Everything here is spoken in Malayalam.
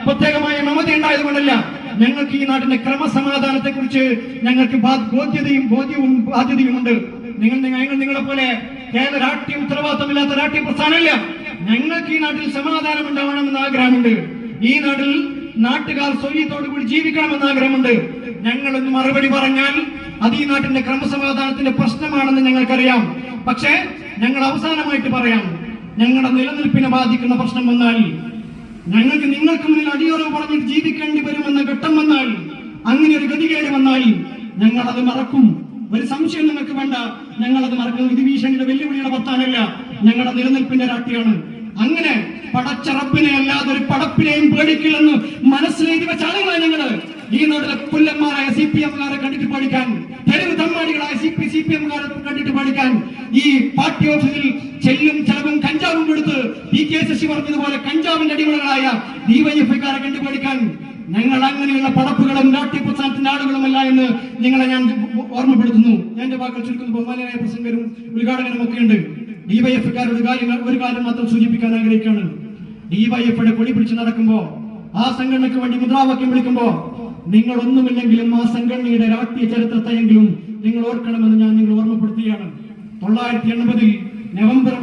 പ്രത്യേകമായ മമത ഉണ്ടായതുകൊണ്ടല്ല. ഞങ്ങൾക്ക് ഈ നാട്ടിന്റെ ക്രമസമാധാനത്തെ കുറിച്ച് ഞങ്ങൾക്ക് ബോധ്യവും ബാധ്യതയുമുണ്ട്. നിങ്ങളെ പോലെ കേരള രാഷ്ട്രീയ ഉത്തരവാദിത്തമില്ലാത്ത രാഷ്ട്രീയ പ്രസ്ഥാനമല്ല. ഞങ്ങൾക്ക് ഈ നാട്ടിൽ സമാധാനം ഉണ്ടാവണമെന്ന് ആഗ്രഹമുണ്ട്. ഈ നാട്ടിൽ നാട്ടുകാർ സ്വൈര്യത്തോടു കൂടി ജീവിക്കണമെന്ന് ആഗ്രഹമുണ്ട്. ഞങ്ങളൊന്ന് മറുപടി പറഞ്ഞാൽ അത് ഈ നാട്ടിന്റെ ക്രമസമാധാനത്തിന്റെ പ്രശ്നമാണെന്ന് ഞങ്ങൾക്കറിയാം. പക്ഷേ ഞങ്ങൾ അവസാനമായിട്ട് പറയാം, ഞങ്ങളുടെ നിലനിൽപ്പിനെ ബാധിക്കുന്ന പ്രശ്നം വന്നാൽ, ഞങ്ങൾക്ക് നിങ്ങൾക്ക് മുന്നിൽ അടിയുറവ് പറഞ്ഞിട്ട് ജീവിക്കേണ്ടി വരുമെന്ന ഘട്ടം വന്നാൽ, അങ്ങനെ ഒരു ഗതികേട് വന്നാൽ ഞങ്ങൾ അത് മറക്കും. ഒരു സംശയം നിങ്ങൾക്ക് വേണ്ട, ഞങ്ങളത് മറക്കുന്നത് ഇത് ഭീഷണിയുടെ വെല്ലുവിളിയുടെ പത്താനല്ല, ഞങ്ങളുടെ നിലനിൽപ്പിന്റെ രാഷ്ട്രീയമാണ്. അങ്ങനെ പടച്ച റബ്ബിനെ അല്ലാതെ ഒരു പടപ്പിനെയും പേടിക്കില്ലെന്ന് മനസ്സിലെഴുതി വെച്ച ആളുകളാണ് ഞങ്ങള്. ഈ നാട്ടിലെ പുല്ലന്മാരായ CPM-കാരെ കണ്ടിട്ട് പഠിക്കാൻ, തെരുവ് തമ്മാടികളായ CPM-കാരെ കണ്ടിട്ട് പഠിക്കാൻ, ഈ പാർട്ടി ഓഫീസിൽ ചെല്ലും ചെലവും കഞ്ചാവും കൊടുത്ത് PK ശശി പറഞ്ഞതുപോലെ കഞ്ചാവിന്റെ അടിമകളായ DYFI-കാരെ കണ്ടു പഠിക്കാൻ ഞങ്ങൾ അങ്ങനെയുള്ള പടപ്പുകളും രാഷ്ട്രീയ പ്രസ്ഥാനത്തിന്റെ ആളുകളുമല്ല എന്ന് നിങ്ങളെ ഞാൻ ഓർമ്മപ്പെടുത്തുന്നു. ഞാൻ എന്റെ വാക്കുകൾ ചുരുക്കുന്നു. ബഹുമാനായ പ്രസംഗരും ഉദ്ഘാടകനും ഒക്കെ ഉണ്ട്. DYFI-കാരുടെ ഒരു കാര്യം മാത്രം സൂചിപ്പിക്കാൻ ആഗ്രഹിക്കുകയാണ്. DYFI-യുടെ കൊടി പിടിച്ച് നടക്കുമ്പോ, ആ സംഘടനയ്ക്ക് വേണ്ടി മുദ്രാവാക്യം വിളിക്കുമ്പോ, നിങ്ങൾ ഒന്നുമില്ലെങ്കിലും ആ സംഘടനയുടെ രാഷ്ട്രീയ ചരിത്രത്തെയെങ്കിലും നിങ്ങൾ ഓർക്കണമെന്ന് ഞാൻ നിങ്ങൾ ഓർമ്മപ്പെടുത്തുകയാണ്. 1980 നവംബർ